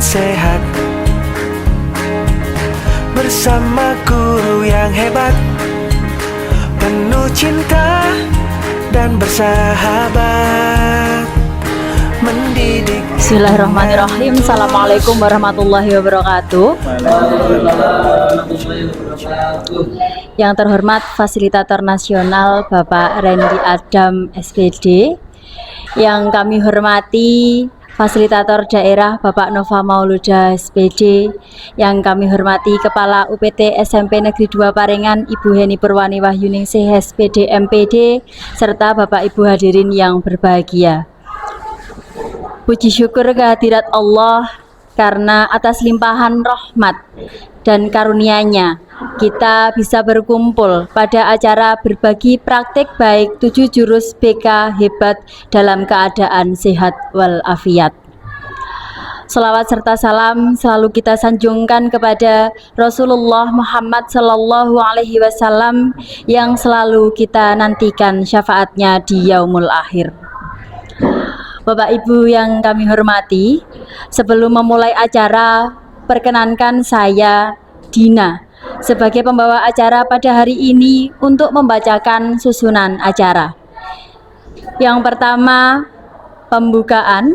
sehat, bersama guru yang hebat, penuh cinta dan bersahabat, mendidik. Bismillahirrahmanirrahim. Assalamualaikum warahmatullahi wabarakatuh. Yang terhormat Fasilitator Nasional Bapak Randy Adam SPD, yang kami hormati Fasilitator Daerah Bapak Nova Mauluda SPD, yang kami hormati Kepala UPT SMP Negeri 2 Parengan Ibu Heni Purwani Wahyuningsih SPD MPD, serta Bapak Ibu hadirin yang berbahagia. Puji syukur kehadirat Allah karena atas limpahan rahmat dan karunia-Nya kita bisa berkumpul pada acara berbagi praktik baik 7 jurus BK hebat dalam keadaan sehat walafiat. Selawat serta salam selalu kita sanjungkan kepada Rasulullah Muhammad Sallallahu Alaihi Wasallam yang selalu kita nantikan syafaatnya di yaumul akhir. Bapak Ibu yang kami hormati, sebelum memulai acara, perkenankan saya, Dina, sebagai pembawa acara pada hari ini untuk membacakan susunan acara. Yang pertama, pembukaan.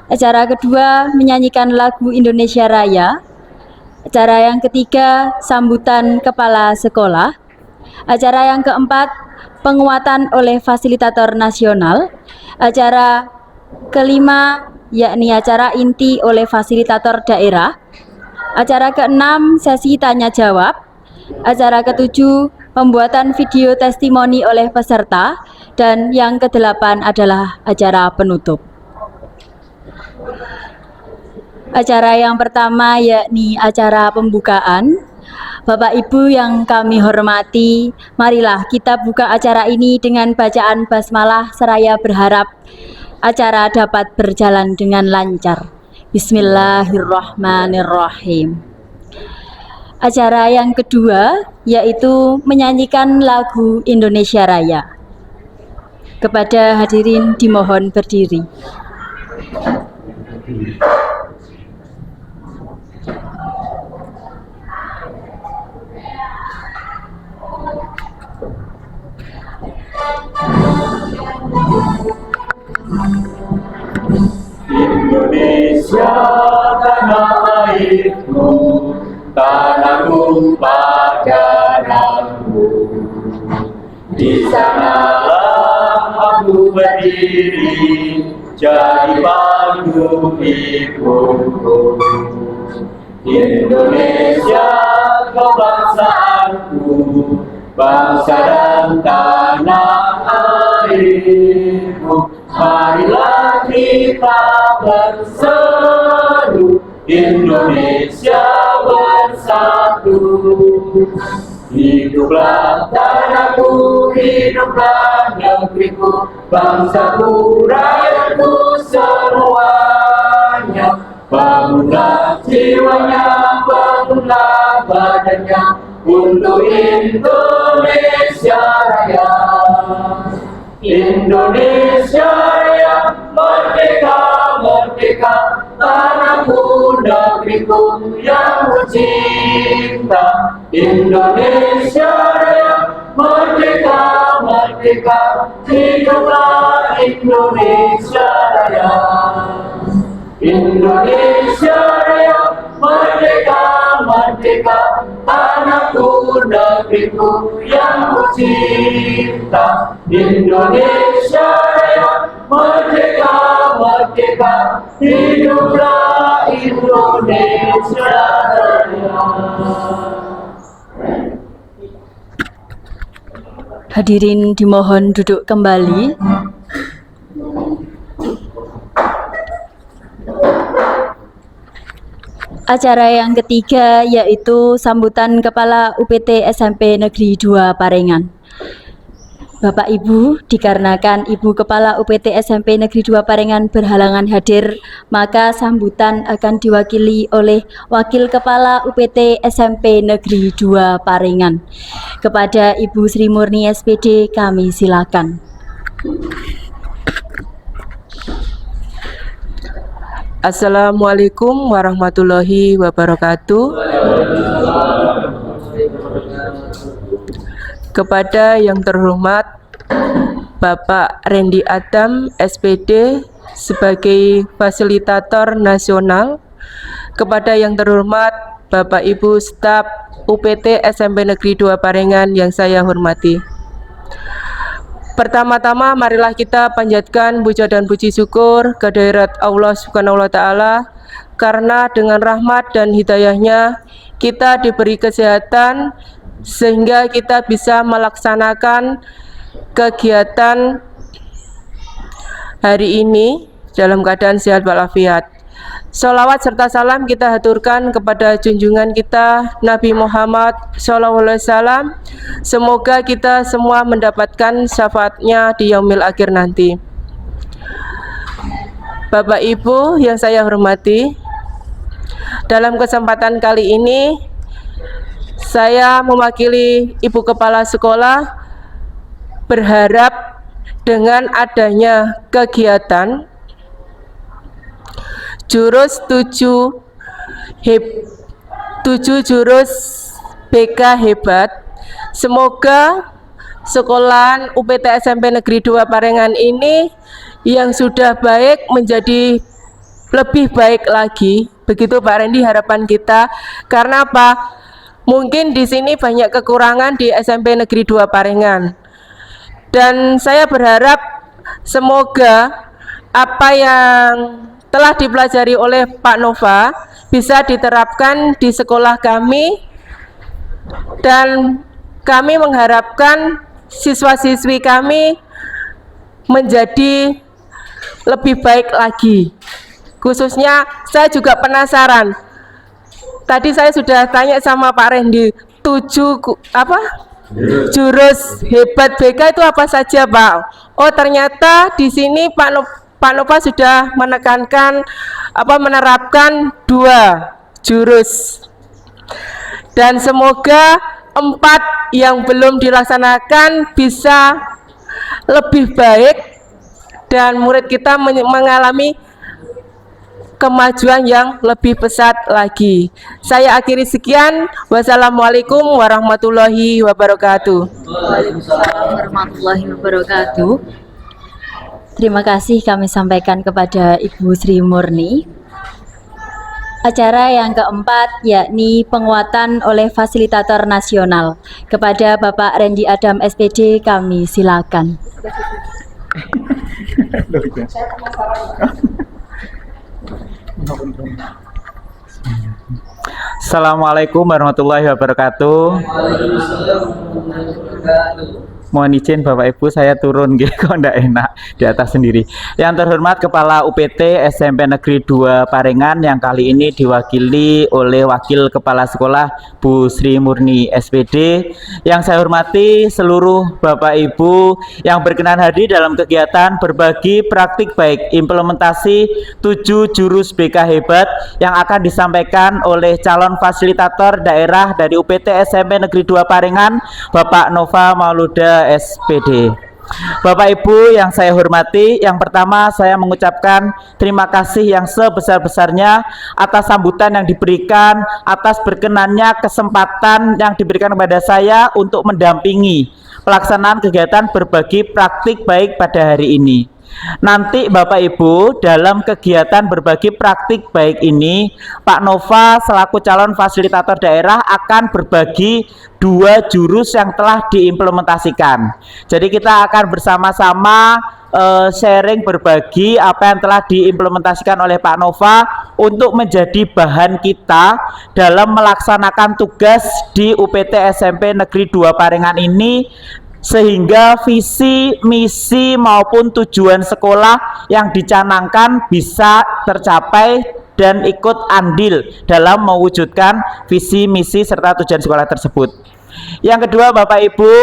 Acara kedua, menyanyikan lagu Indonesia Raya. Acara yang ketiga, sambutan kepala sekolah. Acara yang keempat, penguatan oleh fasilitator nasional. Acara kelima, yakni acara inti oleh fasilitator daerah. Acara keenam, sesi tanya jawab. Acara ketujuh, pembuatan video testimoni oleh peserta. Dan yang kedelapan adalah acara penutup. Acara yang pertama yakni acara pembukaan. Bapak Ibu yang kami hormati, marilah kita buka acara ini dengan bacaan basmalah seraya berharap acara dapat berjalan dengan lancar. Bismillahirrahmanirrahim. Acara yang kedua yaitu menyanyikan lagu Indonesia Raya. Kepada hadirin dimohon berdiri. Indonesia tanah airku, tanah tumpah darahku. Di sanalah aku berdiri, jadi pandu ibuku. Indonesia kebangsaanku, bangsa dan tanah airku. Marilah kita berseru, Indonesia bersatu. Hiduplah tanahku, hiduplah negeriku, bangsaku, rakyatku semuanya. Bangunlah jiwanya, bangunlah badannya, untuk Indonesia Raya. Indonesia Raya, merdeka, merdeka, tanahku, negeriku yang ku cinta. Indonesia Raya, merdeka, merdeka, hiduplah Indonesia Raya. Indonesia Raya, merdeka, merdeka, tanahku, negeriku yang ku cinta. Indonesia Raya, merdeka, merdeka, hiduplah Indonesia Raya. Hadirin dimohon duduk kembali. Acara yang ketiga yaitu sambutan Kepala UPT SMP Negeri 2 Parengan. Bapak Ibu, dikarenakan Ibu Kepala UPT SMP Negeri 2 Parengan berhalangan hadir, maka sambutan akan diwakili oleh Wakil Kepala UPT SMP Negeri 2 Parengan. Kepada Ibu Sri Murni SPD, kami silakan. Assalamualaikum warahmatullahi wabarakatuh. Kepada yang terhormat Bapak Randy Adam SPD sebagai fasilitator nasional, kepada yang terhormat Bapak Ibu staf UPT SMP Negeri 2 Parengan yang saya hormati. Pertama-tama marilah kita panjatkan puja dan puji syukur kehadirat Allah Subhanahu wa taala, karena dengan rahmat dan hidayahnya kita diberi kesehatan sehingga kita bisa melaksanakan kegiatan hari ini dalam keadaan sehat walafiat. Sholawat serta salam kita haturkan kepada junjungan kita Nabi Muhammad SAW. Semoga kita semua mendapatkan syafaatnya di yaumil akhir nanti. Bapak Ibu yang saya hormati, dalam kesempatan kali ini saya mewakili Ibu Kepala Sekolah berharap dengan adanya kegiatan jurus 7 jurus BK hebat, semoga sekolahan UPT SMP Negeri 2 Parengan ini yang sudah baik menjadi lebih baik lagi. Begitu Pak Randy harapan kita. Karena apa? Mungkin di sini banyak kekurangan di SMP Negeri 2 Parengan. Dan saya berharap semoga apa yang telah dipelajari oleh Pak Nova bisa diterapkan di sekolah kami, dan kami mengharapkan siswa-siswi kami menjadi lebih baik lagi. Khususnya saya juga penasaran, tadi saya sudah tanya sama Pak Randy, 7 jurus hebat BK itu apa saja, Pak? Oh, ternyata di sini Pak Nova sudah menekankan menerapkan 2 jurus, dan semoga 4 yang belum dilaksanakan bisa lebih baik dan murid kita mengalami kemajuan yang lebih pesat lagi. Saya akhiri sekian. Wassalamualaikum warahmatullahi wabarakatuh. Waalaikumsalam warahmatullahi wabarakatuh. Terima kasih kami sampaikan kepada Ibu Sri Murni. Acara yang keempat yakni penguatan oleh fasilitator nasional. Kepada Bapak Randy Adam SPD kami silakan. Assalamualaikum warahmatullahi wabarakatuh. Mohon izin Bapak Ibu, saya turun gitu, kok enggak enak di atas sendiri. Yang terhormat Kepala UPT SMP Negeri 2 Parengan yang kali ini diwakili oleh Wakil Kepala Sekolah Bu Sri Murni SPD. Yang saya hormati seluruh Bapak Ibu yang berkenan hadir dalam kegiatan berbagi praktik baik implementasi 7 jurus BK hebat yang akan disampaikan oleh calon fasilitator daerah dari UPT SMP Negeri 2 Parengan, Bapak Nova Mauluda SPD. Bapak Ibu yang saya hormati, yang pertama saya mengucapkan terima kasih yang sebesar-besarnya atas sambutan yang diberikan, atas berkenannya kesempatan yang diberikan kepada saya untuk mendampingi pelaksanaan kegiatan berbagi praktik baik pada hari ini. Nanti Bapak Ibu dalam kegiatan berbagi praktik baik ini, Pak Nova selaku calon fasilitator daerah akan berbagi 2 jurus yang telah diimplementasikan. Jadi kita akan bersama-sama sharing berbagi apa yang telah diimplementasikan oleh Pak Nova untuk menjadi bahan kita dalam melaksanakan tugas di UPT SMP Negeri 2 Parengan ini, sehingga visi, misi maupun tujuan sekolah yang dicanangkan bisa tercapai dan ikut andil dalam mewujudkan visi, misi serta tujuan sekolah tersebut. Yang kedua Bapak Ibu,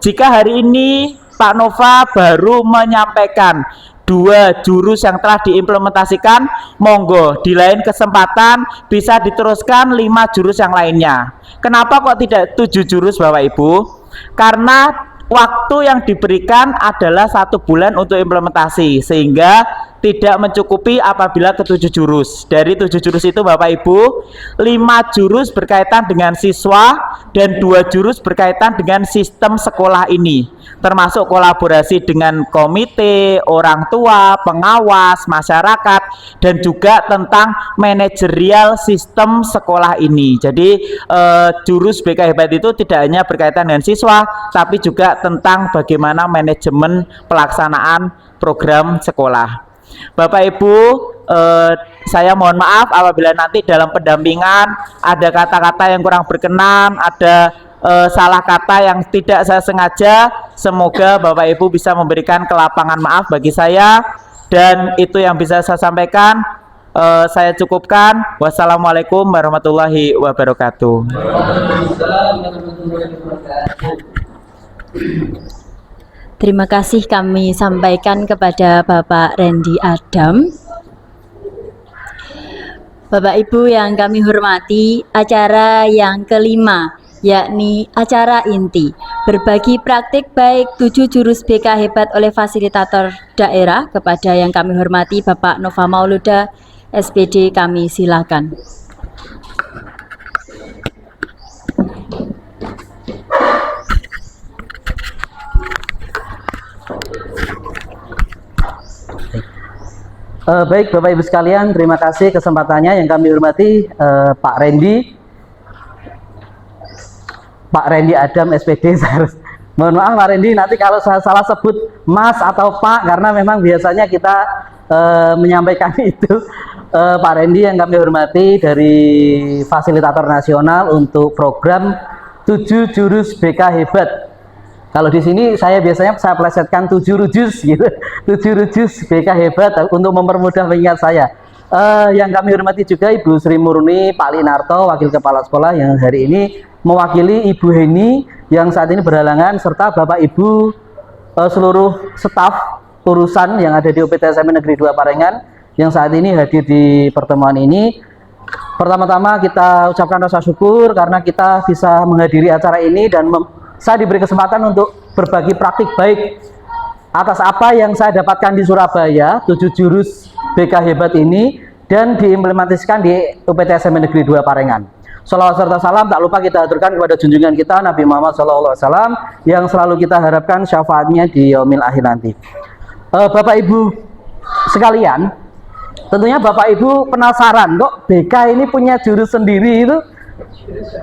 jika hari ini Pak Nova baru menyampaikan 2 jurus yang telah diimplementasikan, monggo di lain kesempatan bisa diteruskan 5 jurus yang lainnya. Kenapa kok tidak 7 jurus Bapak Ibu? Karena waktu yang diberikan adalah 1 bulan untuk implementasi, sehingga tidak mencukupi apabila ke-7 jurus. Dari 7 jurus itu Bapak Ibu, 5 jurus berkaitan dengan siswa dan 2 jurus berkaitan dengan sistem sekolah ini, termasuk kolaborasi dengan komite, orang tua, pengawas, masyarakat, dan juga tentang manajerial sistem sekolah ini. Jadi jurus BK Hebat itu tidak hanya berkaitan dengan siswa, tapi juga tentang bagaimana manajemen pelaksanaan program sekolah. Bapak Ibu, saya mohon maaf apabila nanti dalam pendampingan ada kata-kata yang kurang berkenan, ada salah kata yang tidak saya sengaja. Semoga Bapak Ibu bisa memberikan kelapangan maaf bagi saya, dan itu yang bisa saya sampaikan. Saya cukupkan. Wassalamualaikum warahmatullahi wabarakatuh. Terima kasih kami sampaikan kepada Bapak Randy Adam. Bapak Ibu yang kami hormati, acara yang kelima yakni acara inti berbagi praktik baik 7 jurus BK Hebat oleh fasilitator daerah. Kepada yang kami hormati Bapak Nova Mauluda SPD, kami silakan. Baik Bapak Ibu sekalian, terima kasih kesempatannya. Yang kami hormati Pak Randy Adam SPD. Mohon maaf Pak Randy, nanti kalau saya salah sebut Mas atau Pak, karena memang biasanya kita menyampaikan itu. Pak Randy yang kami hormati dari Fasilitator Nasional untuk program 7 Jurus BK Hebat. Kalau di sini saya biasanya plesetkan 7 rujus gitu. 7 rujus BK Hebat untuk mempermudah mengingat saya. Yang kami hormati juga Ibu Sri Murni Pak Linarto, Wakil Kepala Sekolah, yang hari ini mewakili Ibu Heni yang saat ini berhalangan, serta Bapak Ibu seluruh staf urusan yang ada di UPT SMP Negeri 2 Parengan yang saat ini hadir di pertemuan ini. Pertama-tama kita ucapkan rasa syukur karena kita bisa menghadiri acara ini dan saya diberi kesempatan untuk berbagi praktik baik atas apa yang saya dapatkan di Surabaya, 7 jurus BK Hebat ini, dan diimplementasikan di UPT SMP Negeri 2 Parengan. Shalawat serta salam tak lupa kita aturkan kepada junjungan kita Nabi Muhammad SAW yang selalu kita harapkan syafaatnya di yaumil akhir nanti. Bapak Ibu sekalian, tentunya Bapak Ibu penasaran kok BK ini punya jurus sendiri itu.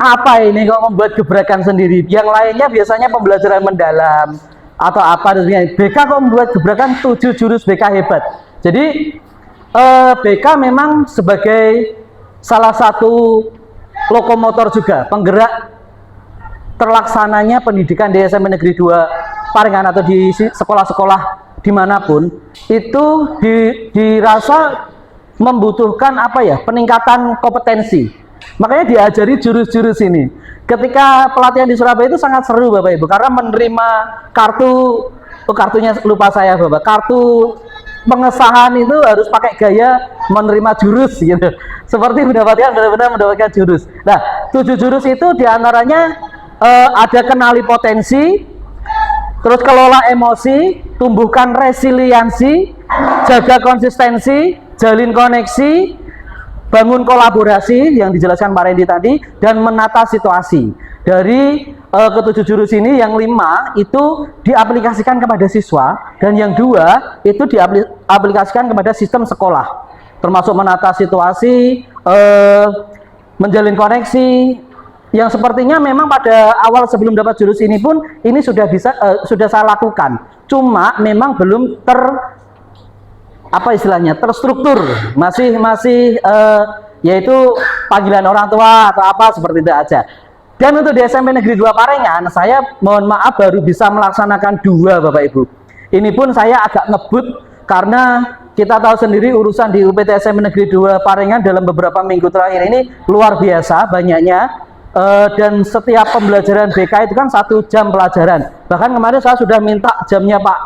Apa ini kok membuat gebrakan sendiri? Yang lainnya biasanya pembelajaran mendalam atau apa, BK kok membuat gebrakan 7 jurus BK Hebat. Jadi BK memang sebagai salah satu lokomotor juga, penggerak terlaksananya pendidikan di SMP Negeri 2 Parengan atau di sekolah-sekolah dimanapun, itu dirasa membutuhkan apa ya, peningkatan kompetensi. Makanya diajari jurus-jurus ini. Ketika pelatihan di Surabaya itu sangat seru Bapak Ibu, karena menerima kartunya lupa saya Bapak, kartu pengesahan itu harus pakai gaya menerima jurus gitu. Seperti mendapatkan benar-benar mendapatkan jurus. Nah, 7 jurus itu diantaranya ada kenali potensi, terus kelola emosi, tumbuhkan resiliensi, jaga konsistensi, jalin koneksi, bangun kolaborasi yang dijelaskan Pak Randy tadi, dan menata situasi. Dari ke-7 jurus ini, yang 5 itu diaplikasikan kepada siswa, dan yang 2 itu diaplikasikan kepada sistem sekolah, termasuk menata situasi, menjalin koneksi, yang sepertinya memang pada awal sebelum dapat jurus ini pun ini sudah saya lakukan. Cuma memang belum terstruktur, masih yaitu panggilan orang tua atau apa seperti itu aja. Dan untuk di SMP Negeri 2 Parengan, saya mohon maaf baru bisa melaksanakan 2 Bapak Ibu. Ini pun saya agak ngebut karena kita tahu sendiri urusan di UPT SMP Negeri 2 Parengan dalam beberapa minggu terakhir ini luar biasa banyaknya. Dan setiap pembelajaran BK itu kan 1 jam pelajaran. Bahkan kemarin saya sudah minta jamnya Pak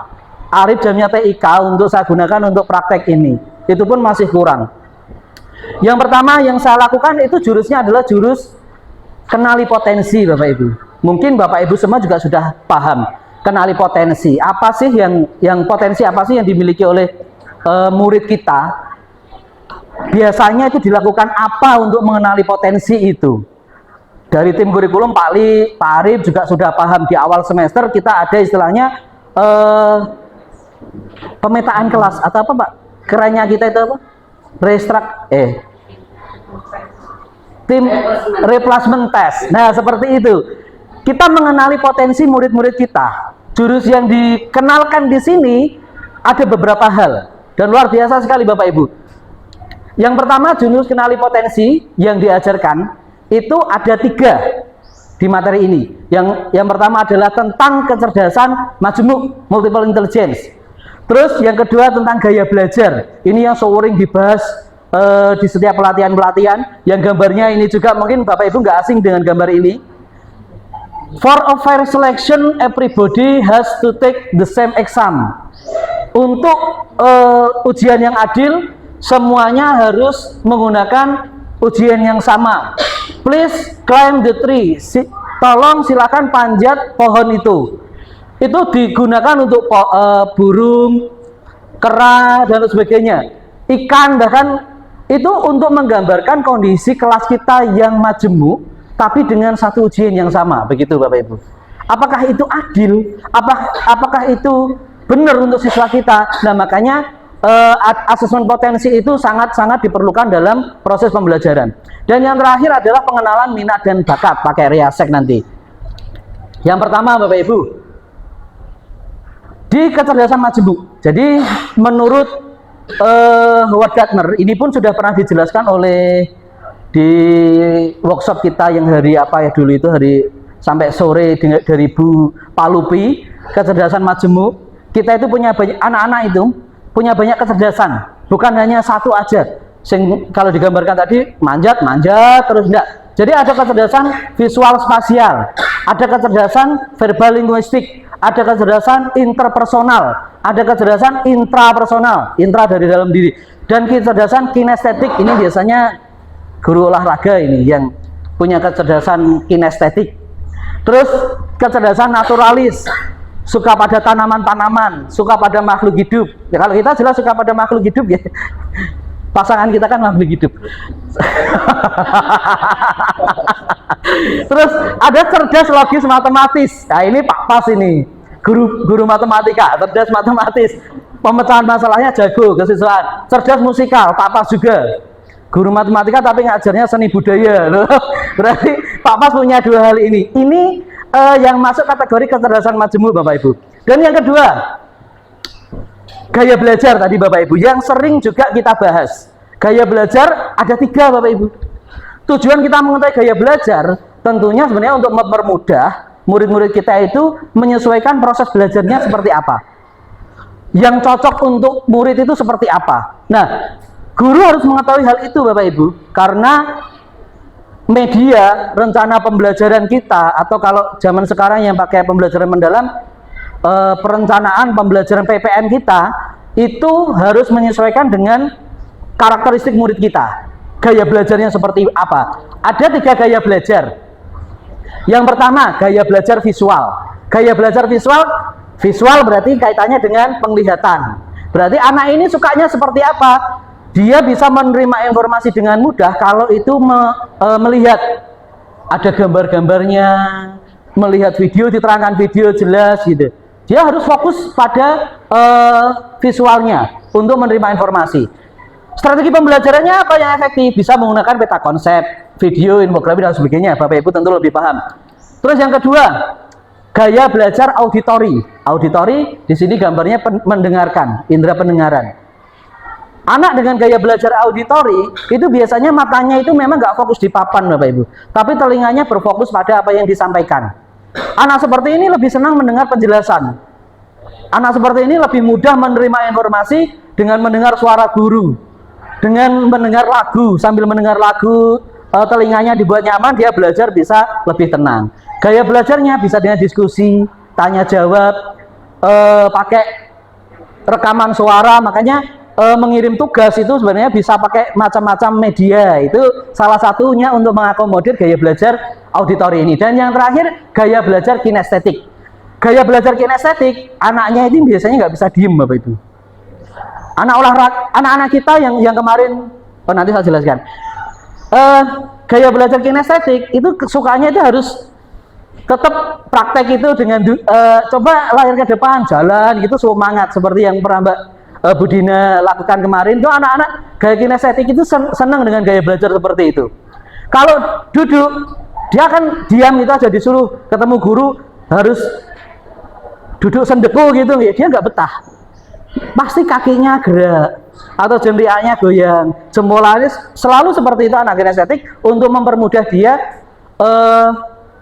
Arif, jamnya TIK untuk saya gunakan untuk praktek ini. Itu pun masih kurang. Yang pertama yang saya lakukan itu jurusnya adalah jurus kenali potensi Bapak Ibu. Mungkin Bapak Ibu semua juga sudah paham kenali potensi. Apa sih yang potensi apa sih yang dimiliki oleh murid kita, biasanya itu dilakukan apa untuk mengenali potensi itu? Dari tim kurikulum Pak Arif juga sudah paham di awal semester kita ada istilahnya pemetaan kelas atau apa Pak? Kerennya kita itu apa? Tim replacement test. Nah, seperti itu. Kita mengenali potensi murid-murid kita. Jurus yang dikenalkan di sini ada beberapa hal dan luar biasa sekali Bapak Ibu. Yang pertama, jurus kenali potensi yang diajarkan itu ada 3 di materi ini. Yang pertama adalah tentang kecerdasan majemuk, multiple intelligence. Terus yang kedua tentang gaya belajar. Ini yang sering dibahas di setiap pelatihan-pelatihan. Yang gambarnya ini juga mungkin Bapak Ibu nggak asing dengan gambar ini. For a fair selection, everybody has to take the same exam. Untuk ujian yang adil, semuanya harus menggunakan ujian yang sama. Please climb the tree. Tolong silakan panjat pohon itu. Itu digunakan untuk burung, kera dan sebagainya. Ikan bahkan itu untuk menggambarkan kondisi kelas kita yang majemuk, tapi dengan satu ujian yang sama. Begitu Bapak Ibu. Apakah itu adil? Apakah itu benar untuk siswa kita? Nah, makanya asesmen potensi itu sangat-sangat diperlukan dalam proses pembelajaran. Dan yang terakhir adalah pengenalan minat dan bakat pakai Riasek nanti. Yang pertama Bapak Ibu, di kecerdasan majemuk. Jadi menurut Howard Gardner, ini pun sudah pernah dijelaskan oleh di workshop kita yang hari apa ya dulu itu, hari sampai sore dari Bu Palupi, kecerdasan majemuk. Kita itu punya banyak anak-anak itu punya banyak kecerdasan, bukan hanya satu aja. Kalau digambarkan tadi manjat terus enggak. Jadi ada kecerdasan visual spasial, ada kecerdasan verbal linguistik, ada kecerdasan interpersonal, ada kecerdasan intrapersonal, intra dari dalam diri, dan kecerdasan kinestetik. Ini biasanya guru olahraga ini yang punya kecerdasan kinestetik. Terus kecerdasan naturalis, suka pada tanaman-tanaman, suka pada makhluk hidup. Ya, kalau kita jelas suka pada makhluk hidup ya. Pasangan kita kan makhluk hidup. Terus ada cerdas logis matematis. Nah, ini Pak Pas ini. Guru matematika, cerdas matematis. Pemecahan masalahnya jago, kesiswaan. Cerdas musikal, Pak Pas juga. Guru matematika tapi ngajarnya seni budaya. Berarti Pak Pas punya 2 hal ini. Ini yang masuk kategori kecerdasan majemuk Bapak Ibu. Dan yang kedua, gaya belajar tadi Bapak Ibu, yang sering juga kita bahas. Gaya belajar ada 3 Bapak Ibu. Tujuan kita mengetahui gaya belajar tentunya sebenarnya untuk mempermudah murid-murid kita itu menyesuaikan proses belajarnya seperti apa. Yang cocok untuk murid itu seperti apa. Nah, guru harus mengetahui hal itu Bapak Ibu, karena media rencana pembelajaran kita, atau kalau zaman sekarang yang pakai pembelajaran mendalam, perencanaan pembelajaran PPM kita itu harus menyesuaikan dengan karakteristik murid kita. Gaya belajarnya seperti apa? Ada 3 gaya belajar. Yang pertama, gaya belajar visual. Gaya belajar visual berarti kaitannya dengan penglihatan. Berarti anak ini sukanya seperti apa? Dia bisa menerima informasi dengan mudah kalau itu melihat ada gambar-gambarnya, melihat video, diterangkan video jelas gitu. Dia harus fokus pada visualnya untuk menerima informasi. Strategi pembelajarannya apa yang efektif? Bisa menggunakan peta konsep, video, infografis dan sebagainya. Bapak Ibu tentu lebih paham. Terus yang kedua, gaya belajar auditori. Auditori di sini gambarnya mendengarkan, indera pendengaran. Anak dengan gaya belajar auditori itu biasanya matanya itu memang nggak fokus di papan Bapak Ibu, tapi telinganya berfokus pada apa yang disampaikan. Anak seperti ini lebih senang mendengar penjelasan. Anak seperti ini lebih mudah menerima informasi dengan mendengar suara guru. Dengan mendengar lagu, sambil mendengar lagu, telinganya dibuat nyaman, dia belajar bisa lebih tenang. Gaya belajarnya bisa dengan diskusi, tanya jawab, pakai rekaman suara. Makanya mengirim tugas itu sebenarnya bisa pakai macam-macam media. Itu salah satunya untuk mengakomodir gaya belajar auditori ini. Dan yang terakhir, gaya belajar kinestetik. Gaya belajar kinestetik, anaknya ini biasanya nggak bisa diem Bapak Ibu. anak-anak kita yang kemarin, nanti saya jelaskan. Gaya belajar kinestetik itu sukanya itu harus tetap praktek itu dengan coba layar ke depan, jalan gitu, semangat seperti yang pernah Mbak Budina lakukan kemarin. Itu anak-anak gaya kinestetik itu senang dengan gaya belajar seperti itu. Kalau duduk, dia akan diam itu aja, disuruh ketemu guru harus duduk sendeku gitu, ya dia nggak betah. Pasti kakinya gerak atau jemriaknya goyang, jempolnya selalu seperti itu anak kinestetik untuk mempermudah dia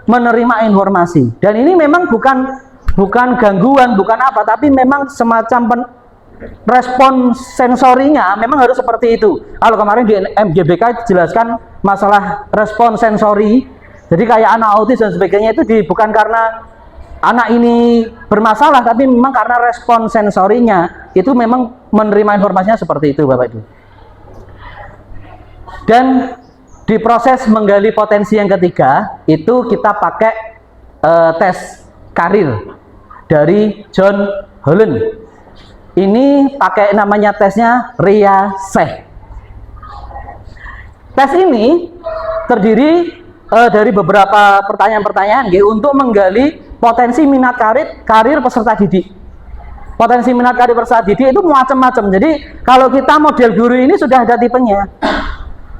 menerima informasi. Dan ini memang bukan gangguan, bukan apa, tapi memang semacam respon sensorinya memang harus seperti itu. Kalau kemarin di MGBK dijelaskan masalah respon sensori, jadi kayak anak autis dan sebagainya itu bukan karena anak ini bermasalah, tapi memang karena respon sensorinya itu memang menerima informasinya seperti itu, Bapak Ibu. Dan di proses menggali potensi yang ketiga itu kita pakai tes karir dari John Holland. Ini pakai namanya tesnya RIA-SEH. Tes ini terdiri dari beberapa pertanyaan-pertanyaan untuk menggali potensi minat karir peserta didik. Potensi minat karir peserta didik itu macam-macam. Jadi kalau kita model guru ini sudah ada tipenya.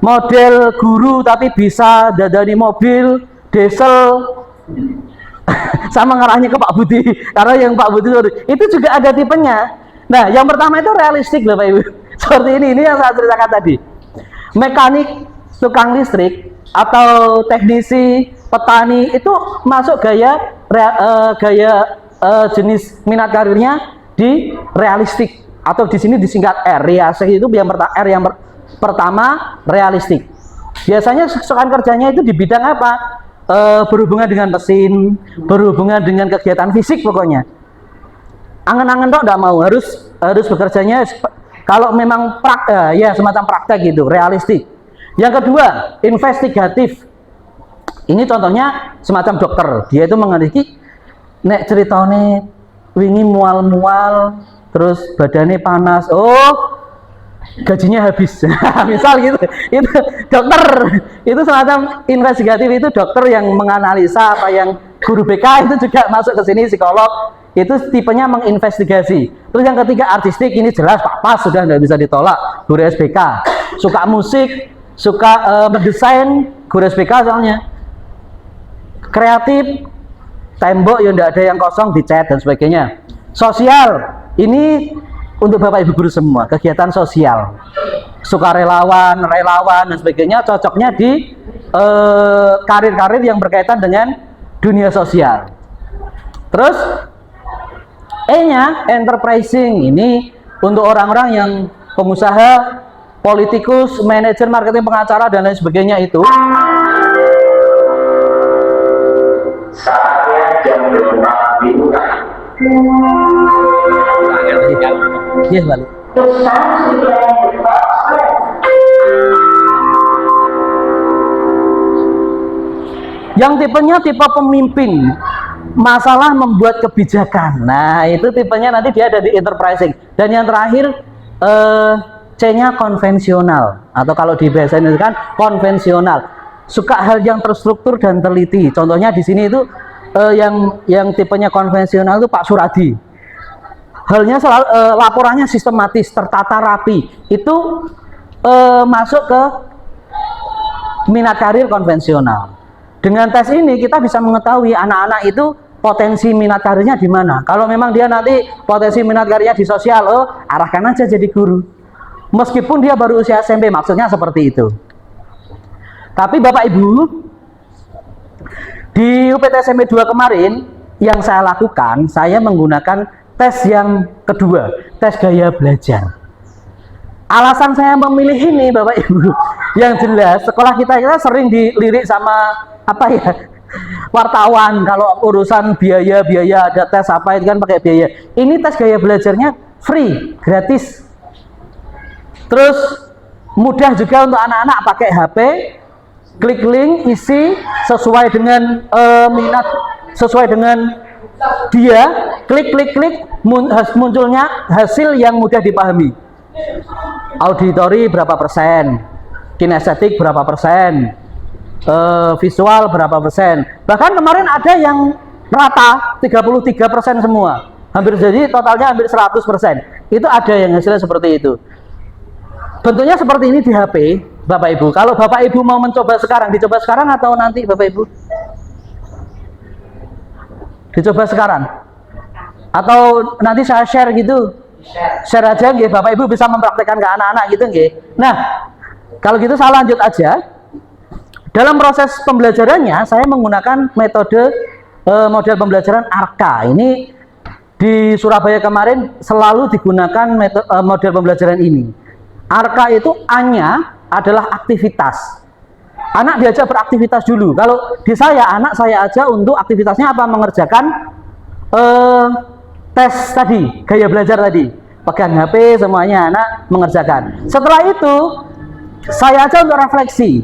Model guru tapi bisa dadani mobil, diesel, sama ngarahnya ke Pak Budi. Karena yang Pak Budi itu juga ada tipenya. Nah, yang pertama itu realistik Bapak Ibu. Seperti ini yang saya ceritakan tadi. Mekanik, tukang listrik, atau teknisi, petani itu masuk gaya jenis minat karirnya di realistik, atau di sini disingkat R. RIA-SEH itu yang pertama realistik. Biasanya sukaan kerjanya itu di bidang apa? Berhubungan dengan mesin, berhubungan dengan kegiatan fisik pokoknya. Angen-angen tok enggak mau, harus bekerjanya kalau memang ya semacam praktek gitu, realistik. Yang kedua, investigatif. Ini contohnya semacam dokter, dia itu mengerti nek ceritane wingi mual-mual terus badannya panas, oh gajinya habis. Misal gitu. Itu dokter, itu semacam investigatif, itu dokter yang menganalisa apa yang guru BK itu juga masuk ke sini, psikolog. Itu tipenya menginvestigasi. Terus yang ketiga artistik, ini jelas pas sudah nggak bisa ditolak, guru SBK. Suka musik, suka mendesain, guru SBK soalnya. Kreatif, tembok yang nggak ada yang kosong dicat dan sebagainya. Sosial, ini untuk Bapak Ibu guru semua, kegiatan sosial. Suka relawan dan sebagainya, cocoknya di karir-karir yang berkaitan dengan dunia sosial. Terus E-nya enterprising, ini untuk orang-orang yang pengusaha, politikus, manajer, marketing, pengacara dan lain sebagainya itu. Saatnya jam 5 dibuka. Yes, Bang. Yang tipenya tipe pemimpin, masalah membuat kebijakan. Nah, itu tipenya nanti dia ada di enterprising. Dan yang terakhir C-nya konvensional, atau kalau di bahasa Indonesia kan konvensional. Suka hal yang terstruktur dan teliti. Contohnya di sini itu yang tipenya konvensional itu Pak Suradi. Halnya selalu laporannya sistematis, tertata rapi. Itu masuk ke minat karir konvensional. Dengan tes ini kita bisa mengetahui anak-anak itu potensi minat karirnya di mana. Kalau memang dia nanti potensi minat karirnya di sosial, arahkan aja jadi guru. Meskipun dia baru usia SMP, maksudnya seperti itu. Tapi Bapak Ibu, di UPT SMP 2 kemarin yang saya lakukan, saya menggunakan tes yang kedua, tes gaya belajar. Alasan saya memilih ini Bapak Ibu, yang jelas sekolah kita sering dilirik sama wartawan kalau urusan biaya ada tes apa itu kan pakai biaya. Ini tes gaya belajarnya free, gratis. Terus mudah juga untuk anak-anak, pakai HP, klik link, isi sesuai dengan minat, sesuai dengan dia, klik munculnya hasil yang mudah dipahami. auditori berapa persen, kinestetik berapa persen, visual berapa persen. Bahkan kemarin ada yang rata 33% semua, hampir, jadi totalnya hampir 100%. Itu ada yang hasilnya seperti itu. Bentuknya seperti ini di HP Bapak Ibu. Kalau Bapak Ibu mau mencoba sekarang, dicoba sekarang atau nanti Bapak Ibu? Dicoba sekarang atau nanti saya share gitu? Share aja nggih, Bapak Ibu bisa mempraktekkan ke anak-anak gitu nggih. Nah, kalau gitu saya lanjut aja. Dalam proses pembelajarannya saya menggunakan metode model pembelajaran ARKA. Ini di Surabaya kemarin selalu digunakan model pembelajaran ini. ARKA itu A-nya adalah aktivitas. Anak diajak beraktivitas dulu. Kalau di saya, anak saya ajak untuk aktivitasnya apa? Mengerjakan tes tadi, gaya belajar tadi. Pegang HP, semuanya anak mengerjakan. Setelah itu, saya ajak untuk refleksi.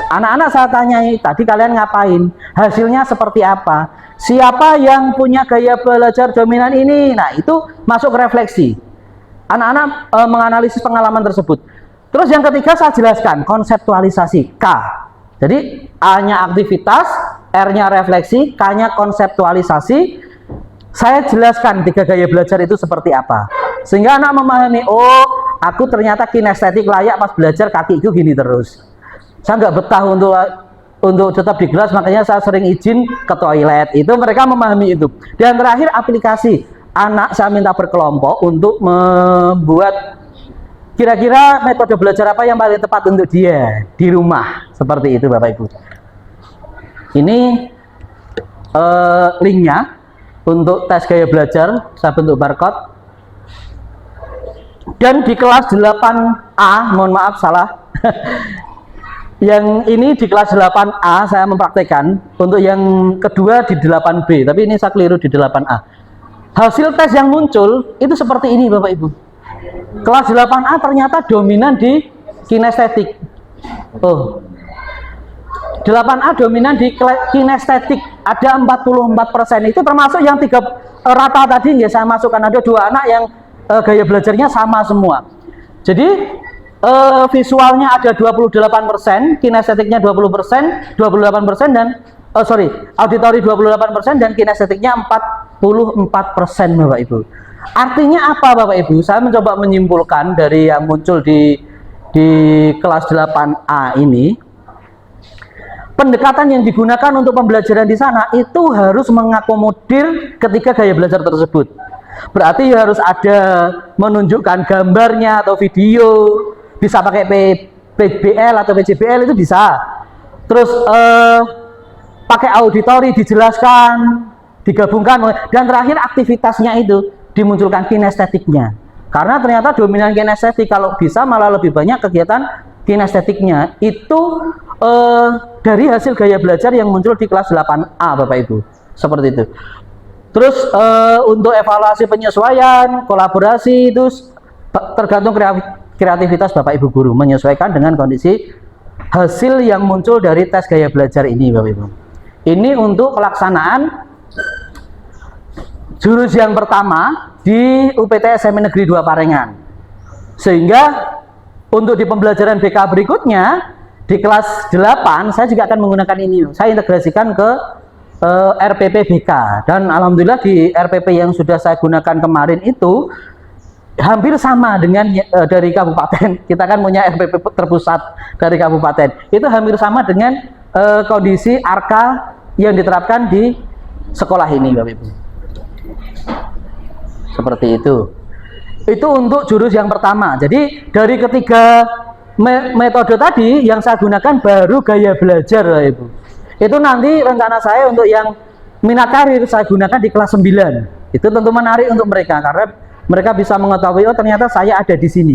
Anak-anak saya tanyai, tadi kalian ngapain? Hasilnya seperti apa? Siapa yang punya gaya belajar dominan ini? Nah, itu masuk refleksi. Anak-anak menganalisis pengalaman tersebut. Terus yang ketiga saya jelaskan konseptualisasi, K. Jadi A-nya aktivitas, R-nya refleksi, K-nya konseptualisasi. Saya jelaskan 3 gaya belajar itu seperti apa. Sehingga anak memahami, oh aku ternyata kinestetik layak pas belajar kakiku gini terus. Saya nggak betah untuk tetap di kelas, makanya saya sering izin ke toilet. Itu mereka memahami itu. Dan terakhir aplikasi. Anak saya minta berkelompok untuk membuat kira-kira metode belajar apa yang paling tepat untuk dia di rumah. Seperti itu Bapak Ibu. Ini linknya untuk tes gaya belajar, saya bentuk barcode. Dan di kelas 8A, mohon maaf salah. Yang ini di kelas 8A saya mempraktekkan, untuk yang kedua di 8B, tapi ini saya keliru di 8A. Hasil tes yang muncul itu seperti ini Bapak Ibu. Kelas 8A ternyata dominan di kinestetik. Oh. 8A dominan di kinestetik, ada 44%. Itu termasuk yang 3 rata tadi ya saya masukkan, ada 2 anak yang gaya belajarnya sama semua. Jadi visualnya ada 28%, kinestetiknya 20%, 28% dan auditori 28% dan kinestetiknya 44% Bapak Ibu. Artinya apa Bapak Ibu? Saya mencoba menyimpulkan dari yang muncul di kelas 8A ini. Pendekatan yang digunakan untuk pembelajaran di sana itu harus mengakomodir ketiga gaya belajar tersebut. Berarti harus ada menunjukkan gambarnya atau video, bisa pakai PBL atau PJBL itu bisa. Terus pakai auditori dijelaskan, digabungkan, dan terakhir aktivitasnya itu dimunculkan kinestetiknya. Karena ternyata dominan kinestetik, kalau bisa malah lebih banyak kegiatan kinestetiknya. Itu dari hasil gaya belajar yang muncul di kelas 8A Bapak Ibu. Seperti itu. Terus untuk evaluasi penyesuaian, kolaborasi itu tergantung kreativitas Bapak Ibu guru, menyesuaikan dengan kondisi hasil yang muncul dari tes gaya belajar ini Bapak Ibu. Ini untuk pelaksanaan jurus yang pertama di UPT SMP Negeri 2 Parengan. Sehingga untuk di pembelajaran BK berikutnya di kelas 8 saya juga akan menggunakan ini. Saya integrasikan ke RPP BK, dan alhamdulillah di RPP yang sudah saya gunakan kemarin itu hampir sama dengan dari kabupaten. Kita kan punya RPP terpusat dari kabupaten. Itu hampir sama dengan kondisi ARKA yang diterapkan di sekolah ini Bapak Ibu. Seperti itu. Itu untuk jurus yang pertama. Jadi dari ketiga metode tadi yang saya gunakan baru gaya belajar Bapak Ibu. Itu nanti rencana saya untuk yang minat karir saya gunakan di kelas 9. Itu tentu menarik untuk mereka karena mereka bisa mengetahui, oh ternyata saya ada di sini.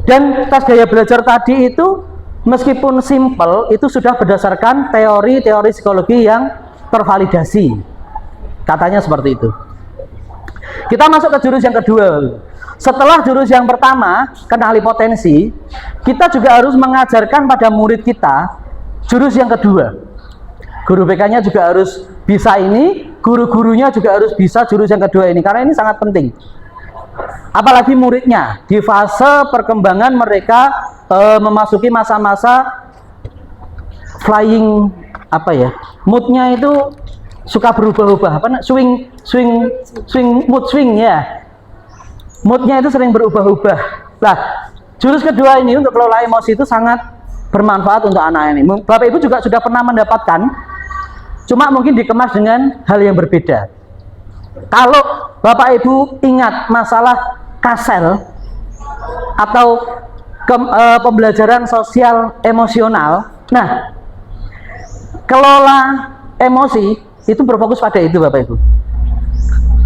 Dan tes gaya belajar tadi itu meskipun simple, itu sudah berdasarkan teori-teori psikologi yang tervalidasi. Katanya seperti itu. Kita masuk ke jurus yang kedua. Setelah jurus yang pertama, kenali potensi, kita juga harus mengajarkan pada murid kita jurus yang kedua. Guru BK-nya juga harus bisa ini, guru-gurunya juga harus bisa jurus yang kedua ini, karena ini sangat penting. apalagi muridnya di fase perkembangan mereka memasuki masa-masa flying, apa ya, moodnya itu suka berubah-ubah, swing mood swing ya, moodnya itu sering berubah-ubah. Nah, jurus kedua ini untuk kelola emosi itu sangat bermanfaat untuk anak ini. Bapak Ibu juga sudah pernah mendapatkan, cuma mungkin dikemas dengan hal yang berbeda. Kalau Bapak Ibu ingat masalah KASEL atau pembelajaran sosial emosional, nah, kelola emosi itu berfokus pada itu Bapak Ibu.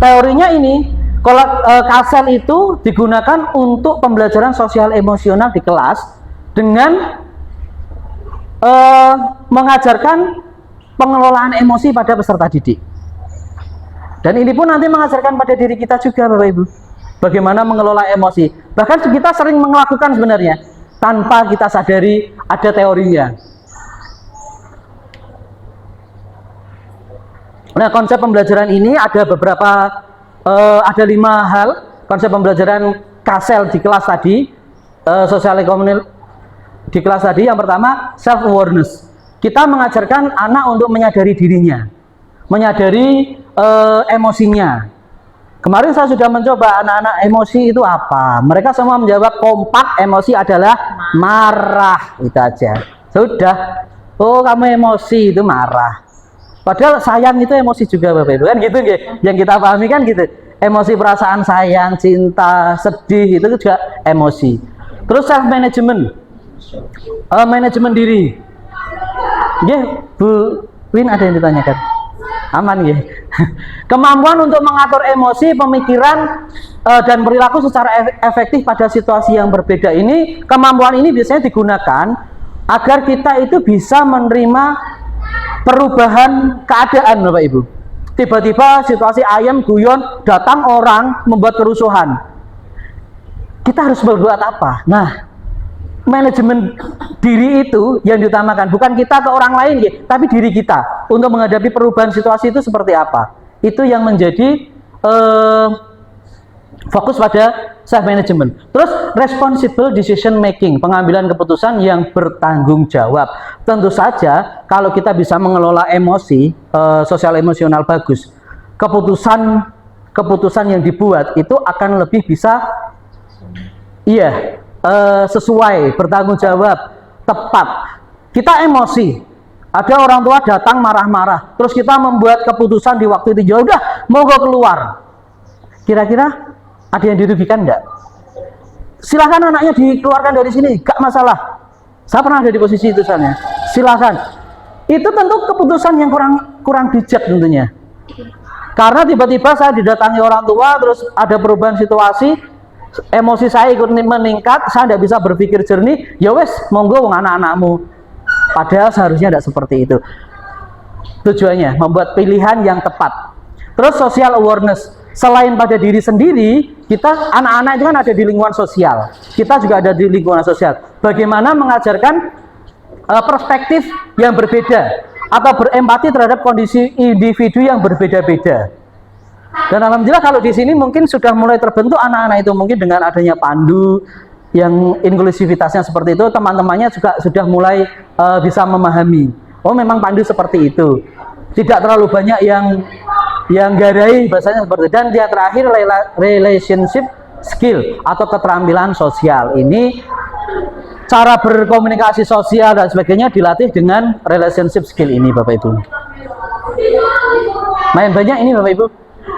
Teorinya ini, kalau KASEL itu digunakan untuk pembelajaran sosial emosional di kelas dengan mengajarkan pengelolaan emosi pada peserta didik. Dan ini pun nanti mengajarkan pada diri kita juga Bapak Ibu, bagaimana mengelola emosi. Bahkan kita sering melakukan sebenarnya tanpa kita sadari ada teorinya. Nah, konsep pembelajaran ini ada beberapa, ada 5 hal konsep pembelajaran KASEL di kelas tadi, sosial ekonomi di kelas tadi. Yang pertama, self awareness. Kita mengajarkan anak untuk menyadari dirinya, menyadari emosinya. Kemarin saya sudah mencoba anak-anak emosi itu apa. Mereka semua menjawab kompak, emosi adalah marah. Itu aja. Sudah. Oh, kamu emosi itu marah. Padahal sayang itu emosi juga Bapak Ibu, kan gitu nggih. Yang kita pahami kan gitu. Emosi perasaan sayang, cinta, sedih itu juga emosi. Terus self management. Manajemen diri. Nggih, Bu Win ada yang ditanyakan. Aman ya. Kemampuan untuk mengatur emosi, pemikiran dan perilaku secara efektif pada situasi yang berbeda ini, kemampuan ini biasanya digunakan agar kita itu bisa menerima perubahan keadaan Bapak Ibu. Tiba-tiba situasi ayam guyon, datang orang membuat kerusuhan. Kita harus berbuat apa? Nah, manajemen diri itu yang diutamakan, bukan kita ke orang lain ya, tapi diri kita untuk menghadapi perubahan situasi itu seperti apa. Itu yang menjadi fokus pada self management. Terus responsible decision making, pengambilan keputusan yang bertanggung jawab. Tentu saja kalau kita bisa mengelola emosi, sosial emosional bagus, keputusan yang dibuat itu akan lebih bisa sesuai, bertanggung jawab, tepat. Kita emosi, ada orang tua datang marah-marah, terus kita membuat keputusan di waktu itu, ya udah mau gue keluar. Kira-kira ada yang dirugikan enggak? Silahkan anaknya dikeluarkan dari sini, gak masalah. Saya pernah ada di posisi itu sana. Silahkan. Itu tentu keputusan yang kurang bijak tentunya. Karena tiba-tiba saya didatangi orang tua, terus ada perubahan situasi, emosi saya ikut meningkat, saya tidak bisa berpikir jernih, ya wes monggo wong anak-anakmu. Padahal seharusnya tidak seperti itu. Tujuannya membuat pilihan yang tepat. Terus social awareness, selain pada diri sendiri, kita anak-anak itu kan ada di lingkungan sosial, kita juga ada di lingkungan sosial. Bagaimana mengajarkan perspektif yang berbeda atau berempati terhadap kondisi individu yang berbeda-beda. Dan alhamdulillah kalau di sini mungkin sudah mulai terbentuk anak-anak itu, mungkin dengan adanya pandu yang inklusivitasnya seperti itu, teman-temannya juga sudah mulai bisa memahami. Oh, memang pandu seperti itu. Tidak terlalu banyak yang garai bahasanya seperti itu. Dan dia terakhir relationship skill atau keterampilan sosial. Ini cara berkomunikasi sosial dan sebagainya dilatih dengan relationship skill ini Bapak Ibu. Main banyak ini Bapak Ibu.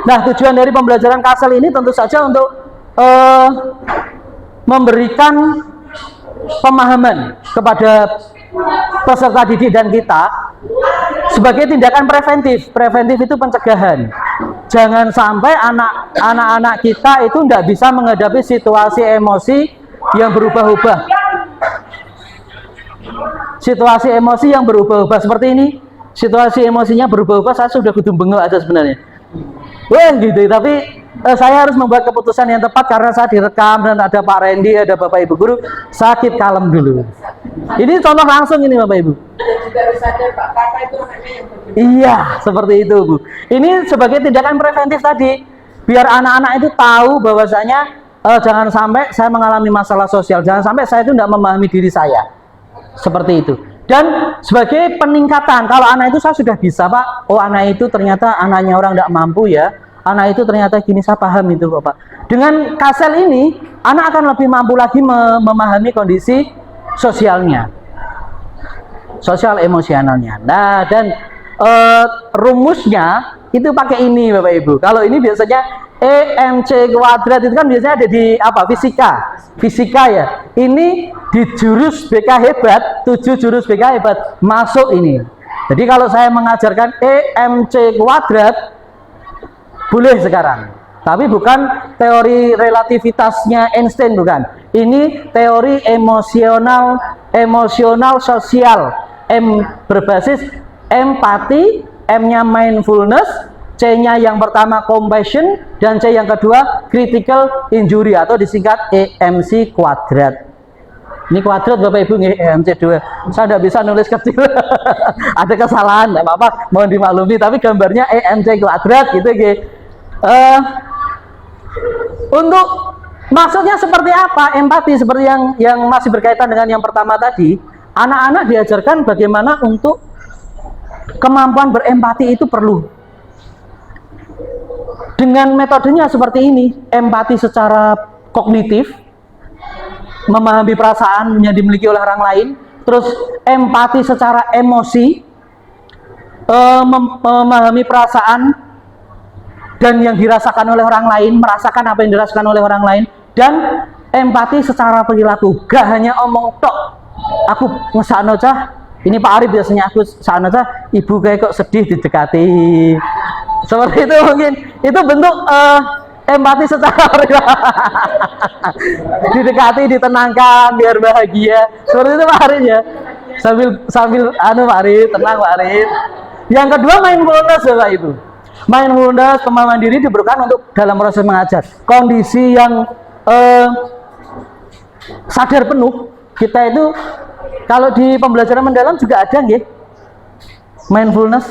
Nah, tujuan dari pembelajaran KASEL ini tentu saja untuk memberikan pemahaman kepada peserta didik dan kita sebagai tindakan preventif. Preventif itu pencegahan. Jangan sampai anak-anak kita itu tidak bisa menghadapi situasi emosi yang berubah-ubah. Situasi emosi yang berubah-ubah seperti ini. Situasi emosinya berubah-ubah, saya sudah kudu bengok aja sebenarnya. Gitu, tapi saya harus membuat keputusan yang tepat karena saya direkam dan ada Pak Randy, ada Bapak Ibu guru. Sakit kalem dulu. Ini contoh langsung ini Bapak Ibu. Iya, seperti itu Bu. Ini sebagai tindakan preventif tadi. biar anak-anak itu tahu bahwasanya jangan sampai saya mengalami masalah sosial, jangan sampai saya itu tidak memahami diri saya, seperti itu. Dan sebagai peningkatan, kalau anak itu saya sudah bisa Pak, oh anak itu ternyata anaknya orang tidak mampu ya, anak itu ternyata gini, saya paham itu Pak. Dengan Kasel ini, anak akan lebih mampu lagi memahami kondisi sosialnya, sosial emosionalnya. Nah, dan rumusnya itu pakai ini Bapak Ibu. Kalau ini biasanya EMC kuadrat itu kan biasanya ada di apa? Fisika ya. Ini di jurus BK hebat, 7 jurus BK hebat masuk ini. Jadi kalau saya mengajarkan EMC kuadrat boleh sekarang. Tapi bukan teori relativitasnya Einstein, bukan. Ini teori emosional sosial. Berbasis empati, M-nya mindfulness, C-nya yang pertama compassion, dan C yang kedua critical injury atau disingkat EMC kuadrat. Ini kuadrat Bapak Ibu, EMC 2. Saya tidak bisa nulis kecil. Ada kesalahan, tidak apa-apa, mohon dimaklumi, tapi gambarnya EMC kuadrat gitu. Untuk maksudnya seperti apa? Empati seperti yang masih berkaitan dengan yang pertama tadi. Anak-anak diajarkan bagaimana untuk kemampuan berempati itu perlu. Dengan metodenya seperti ini, empati secara kognitif, memahami perasaan yang dimiliki oleh orang lain, terus empati secara emosi, memahami perasaan dan yang dirasakan oleh orang lain, merasakan apa yang dirasakan oleh orang lain, dan empati secara perilaku. Gak hanya omong tok, aku ngesakno cah, ini Pak Arif biasanya aku sakno cah, ibu kayak kok sedih didekati. Seperti itu mungkin, itu bentuk empati secara didekati, ditenangkan, biar bahagia. Seperti itu Pak Arif ya. Sambil Pak Arif, tenang Pak Arif. Yang kedua mindfulness Bapak Ibu. Mindfulness, pemahaman diri diperlukan untuk dalam proses mengajar. Kondisi yang sadar penuh, kita itu kalau di pembelajaran mendalam juga ada nggih? Mindfulness.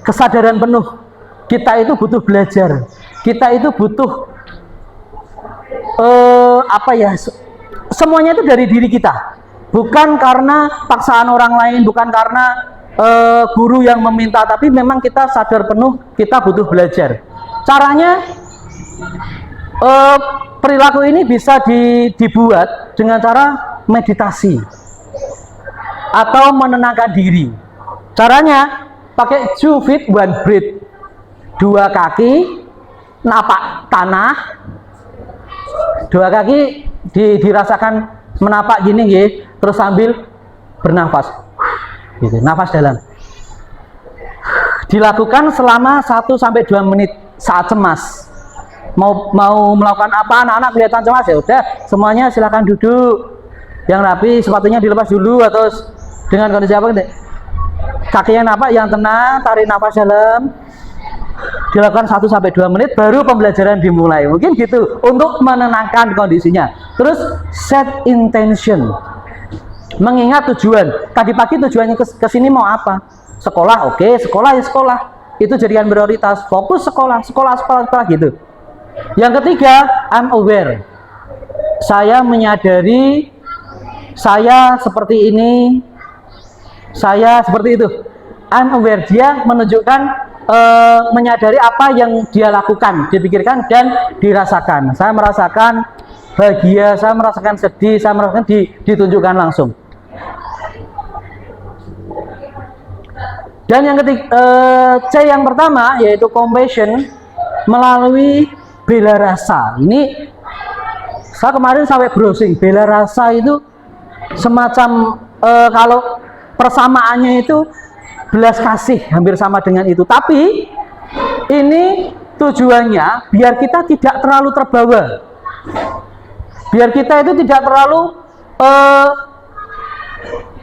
Kesadaran penuh, kita itu butuh belajar, kita itu butuh semuanya itu dari diri kita, bukan karena paksaan orang lain, bukan karena guru yang meminta, tapi memang kita sadar penuh kita butuh belajar. Caranya perilaku ini bisa dibuat dengan cara meditasi atau menenangkan diri. Caranya pakai 2 feet 1 breath, 2 kaki napak tanah, 2 kaki dirasakan menapak gini ya, terus sambil bernafas gitu, nafas dalam. Dilakukan selama 1-2 menit saat cemas. Mau melakukan apa, anak-anak kelihatan cemas ya udah semuanya silakan duduk yang rapi, sepatunya dilepas dulu atau dengan kondisi apa gitu. Kakinya napak yang tenang, tarik nafas dalam, dilakukan 1-2 menit, baru pembelajaran dimulai. Mungkin gitu, untuk menenangkan kondisinya. Terus set intention, mengingat tujuan. Tadi pagi tujuannya ke sini mau apa? Sekolah, oke, sekolah ya sekolah. Itu jadikan prioritas, fokus sekolah gitu. Yang ketiga, I'm aware. Saya menyadari, saya seperti ini, saya seperti itu. I'm aware, dia menunjukkan menyadari apa yang dia lakukan, dipikirkan dan dirasakan. Saya merasakan bahagia, saya merasakan sedih, saya merasakan ditunjukkan langsung. Dan yang ketiga, C yang pertama yaitu compassion melalui bela rasa. Ini saya kemarin sampai browsing, bela rasa itu semacam kalau persamaannya itu belas kasih, hampir sama dengan itu. Tapi ini tujuannya biar kita tidak terlalu terbawa, biar kita itu tidak terlalu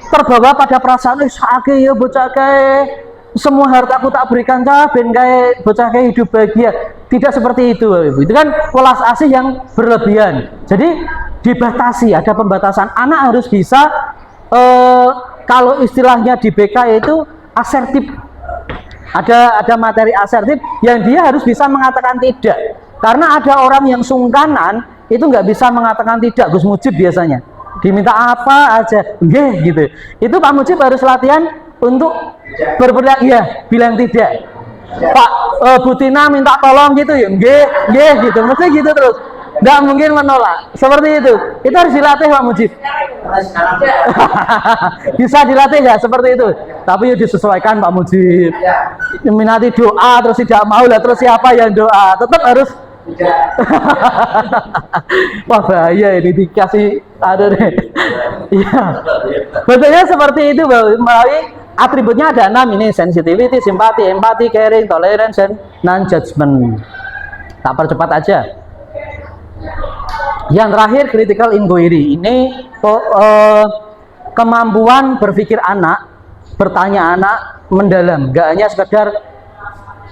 terbawa pada perasaan sakit ya bocah kayak semua hartaku tak berikan ben kayak bocah kayak hidup bahagia. Tidak seperti itu Ibu. Itu kan welas asih yang berlebihan. Jadi dibatasi, ada pembatasan. Anak harus bisa kalau istilahnya di BK itu asertif. Ada materi asertif yang dia harus bisa mengatakan tidak. Karena ada orang yang sungkanan itu nggak bisa mengatakan tidak, Gus Mujib biasanya. Diminta apa aja, nggih gitu. Itu Pak Mujib harus latihan untuk berperilaku ya, bilang tidak. Pak Bu Tina minta tolong gitu ya, nggih gitu. Mesti gitu terus. Nggak mungkin menolak. Seperti itu. Itu harus dilatih Pak Mujib. Bisa dilatih ya seperti itu. Tapi ya disesuaikan Pak Mujib. Minati doa terus tidak mau lah, terus siapa yang doa? Tetap harus. Wah bahaya ini dikasih ada deh. Iya. Betulnya seperti itu melalui atributnya ada 6 ini: sensitivity, simpati, empati, caring, tolerance, dan non-judgment. Tak percepat aja. Yang terakhir critical inquiry ini kemampuan berpikir anak, bertanya anak mendalam, gak hanya sekedar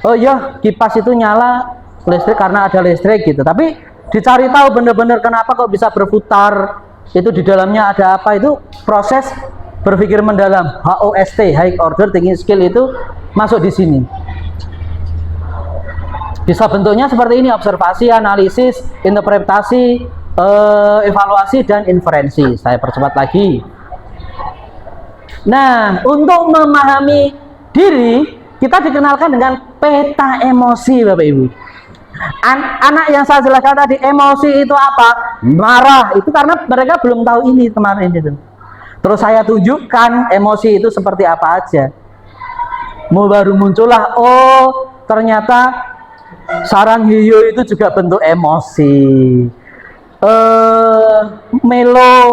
oh ya kipas itu nyala listrik karena ada listrik gitu, tapi dicari tahu benar-benar kenapa kok bisa berputar, itu di dalamnya ada apa. Itu proses berpikir mendalam, HOST, high order thinking skill, itu masuk di sini. Bisa bentuknya seperti ini: observasi, analisis, interpretasi, evaluasi, dan inferensi. Saya percepat lagi. Nah, untuk memahami diri, kita dikenalkan dengan peta emosi, Bapak Ibu. Anak yang saya jelaskan tadi, emosi itu apa? Marah. Itu karena mereka belum tahu ini kemarin itu. Terus saya tunjukkan emosi itu seperti apa aja. Baru muncullah, oh ternyata sarang hiu itu juga bentuk emosi. Melo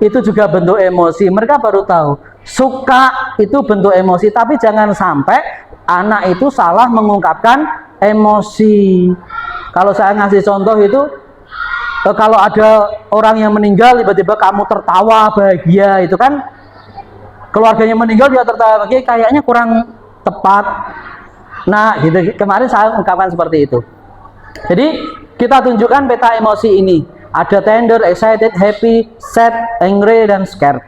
itu juga bentuk emosi. Mereka baru tahu. Suka itu bentuk emosi. Tapi jangan sampai anak itu salah mengungkapkan emosi. Kalau saya ngasih contoh itu, kalau ada orang yang meninggal tiba-tiba kamu tertawa bahagia, itu kan keluarganya meninggal dia tertawa bahagia, kayaknya kurang tepat. Nah gitu, kemarin saya ungkapkan seperti itu. Jadi kita tunjukkan peta emosi ini. Ada tender, excited, happy, sad, angry, dan scared.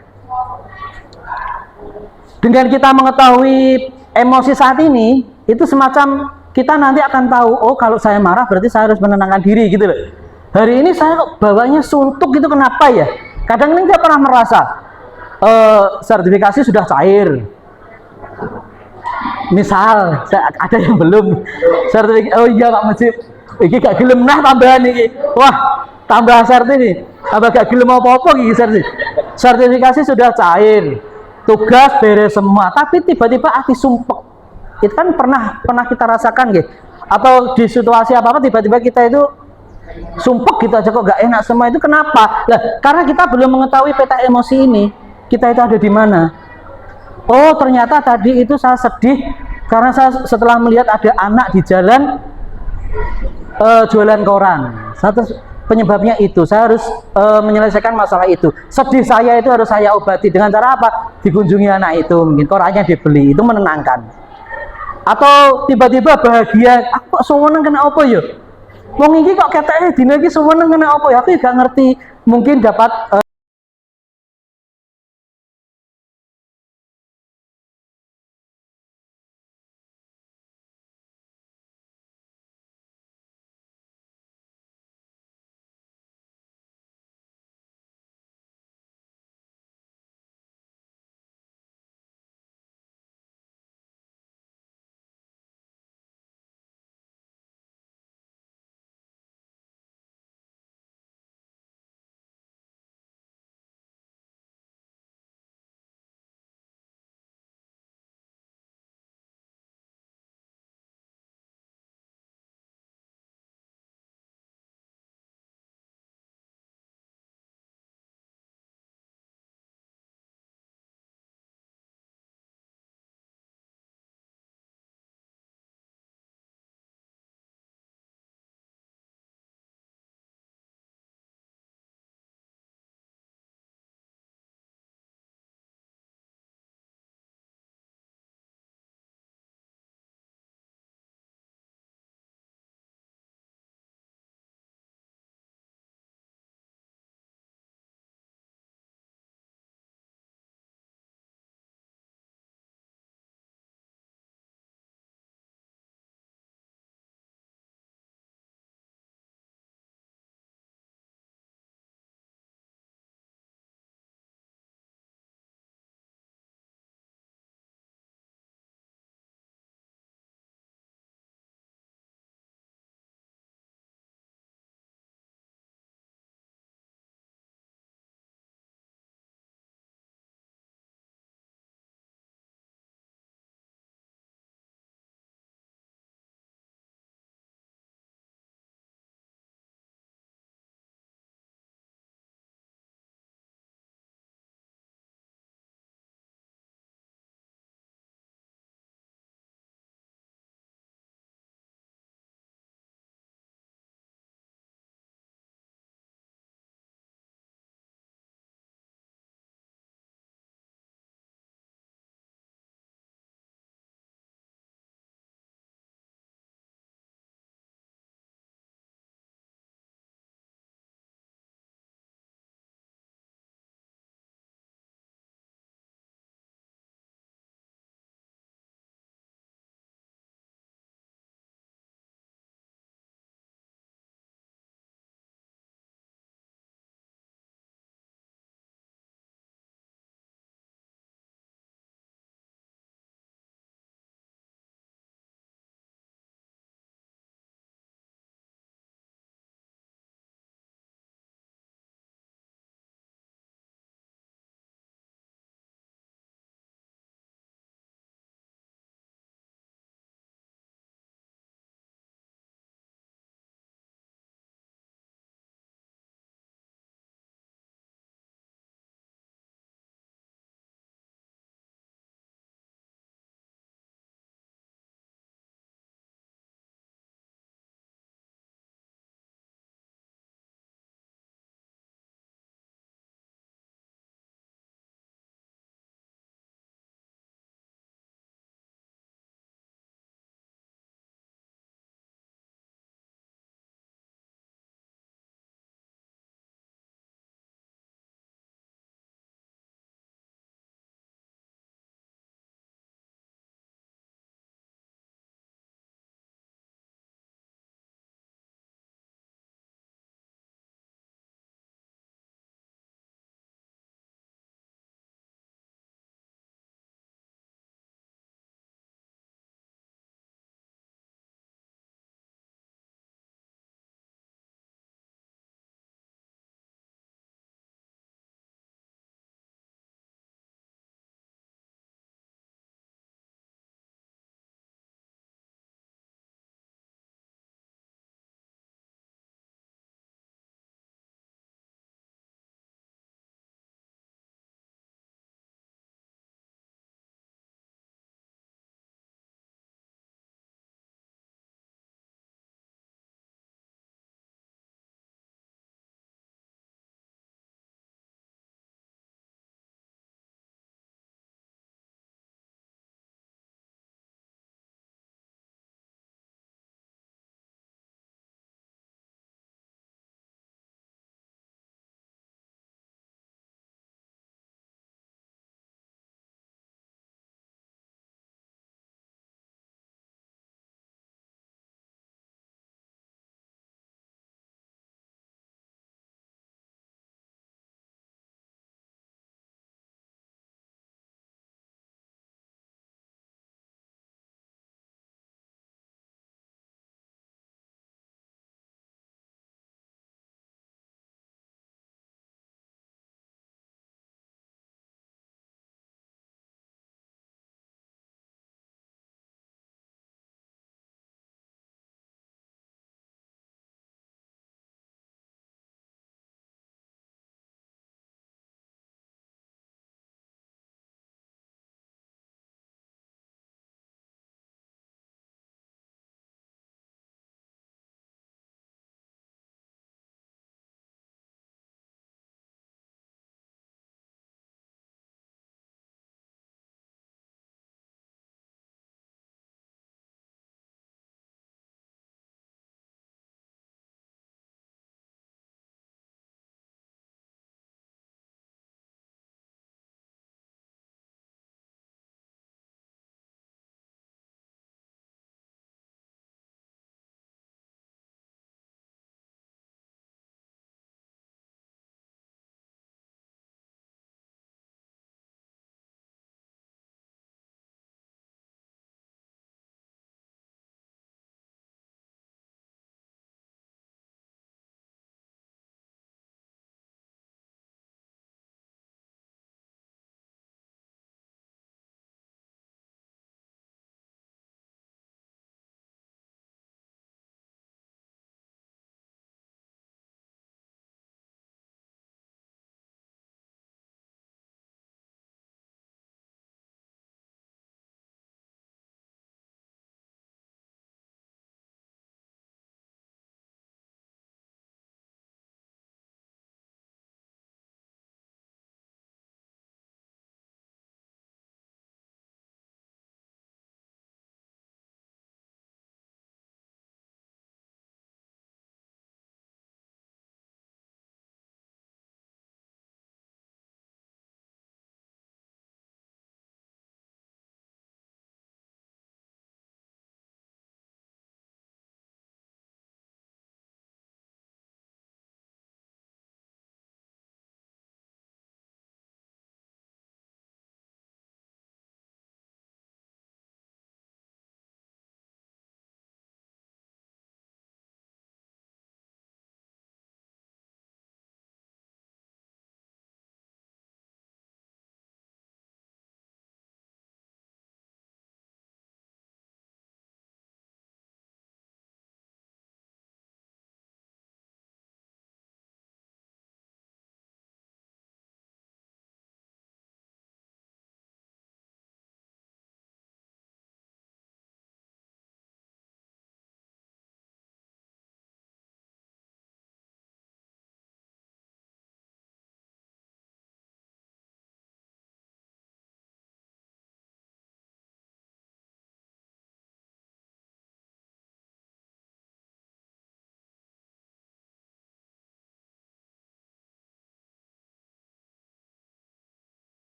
Dengan kita mengetahui emosi saat ini, itu semacam kita nanti akan tahu, oh kalau saya marah berarti saya harus menenangkan diri gitu loh. Hari ini saya kok bawahnya suntuk gitu, kenapa ya? Kadang ini nggak pernah merasa. Sertifikasi sudah cair. Misal, ada yang belum sertifikasi. Oh iya Pak Mujib, ini gak gelem nah tambahan ini. Wah, tambah sertifikasi. Tambah gak gelem apa-apa ini sertifikasi sudah cair. Tugas beres semua, tapi tiba-tiba hati sumpek. Itu kan pernah kita rasakan gitu. Atau di situasi apa-apa tiba-tiba kita itu sumpek gitu aja, kok gak enak semua. Itu kenapa? Lah, karena kita belum mengetahui peta emosi ini. Kita itu ada di mana? Oh, ternyata tadi itu saya sedih karena saya setelah melihat ada anak di jalan jualan koran. Penyebabnya itu, saya harus menyelesaikan masalah itu. Sedih saya itu harus saya obati dengan cara apa? Dikunjungi anak itu, mungkin korannya dibeli, itu menenangkan. Atau tiba-tiba bahagia, aku kok seneng kena apa ya? Wong iki kok keteke dina iki seneng kena apa ya? Aku gak ngerti. Mungkin dapat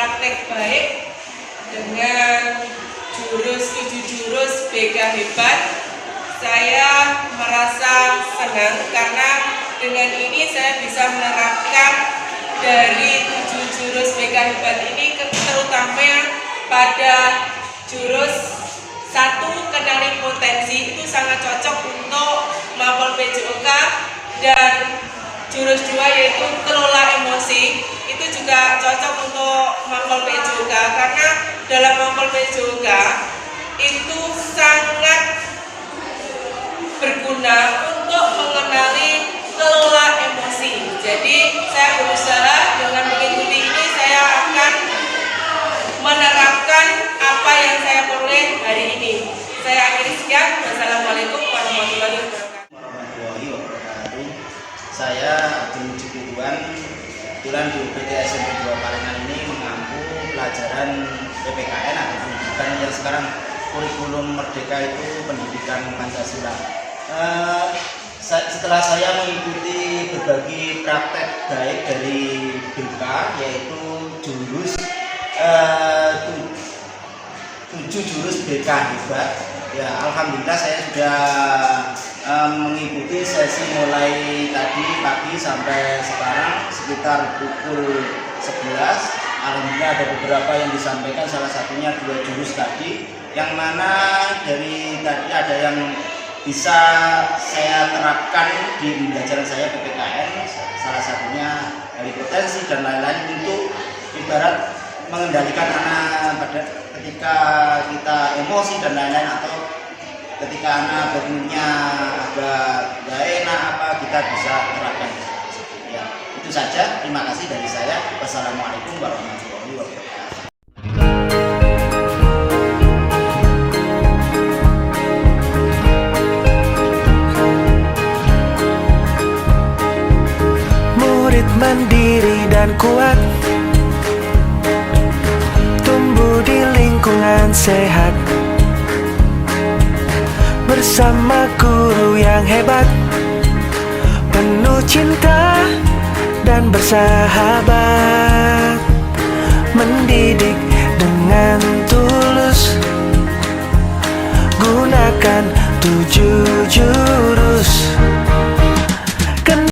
praktek baik dengan jurus 7 jurus BK hebat. Saya merasa senang karena dengan ini saya bisa menerapkan dari 7 jurus BK hebat ini terutama pada jurus 1 kenali potensi itu sangat cocok untuk mapel PJOK, dan jurus 2 yaitu kelola emosi itu juga cocok untuk mapel PJOK karena dalam mapel PJOK itu sangat berguna untuk mengenali kelola emosi. Jadi saya berusaha dengan mengikuti ini saya akan menerapkan apa yang saya peroleh hari ini. Saya akhiri sekian. Wassalamualaikum warahmatullahi wabarakatuh. Saya Abdul Mujibuduan, kebetulan di UPT SMP 2 Parengan ini mengampu pelajaran PPKN atau pendidikan yang sekarang kurikulum merdeka itu pendidikan Pancasila. Setelah saya mengikuti berbagai praktek baik dari BK, yaitu jurus 7 jurus BK hebat, ya alhamdulillah saya sudah mengikuti sesi mulai tadi pagi sampai sekarang sekitar pukul 11. Alhamdulillah ada beberapa yang disampaikan, salah satunya 2 jurus tadi, yang mana dari tadi ada yang bisa saya terapkan di pembelajaran saya PPKN, salah satunya dari potensi dan lain-lain untuk ibarat mengendalikan anak pada ketika kita emosi dan lain-lain, atau ketika anak bermunya agak gak enak apa, kita bisa terapkan. Ya, itu saja. Terima kasih dari saya. Wassalamualaikum warahmatullahi wabarakatuh. Murid mandiri dan kuat, tumbuh di lingkungan sehat, bersama guru yang hebat, penuh cinta dan bersahabat, mendidik dengan tulus.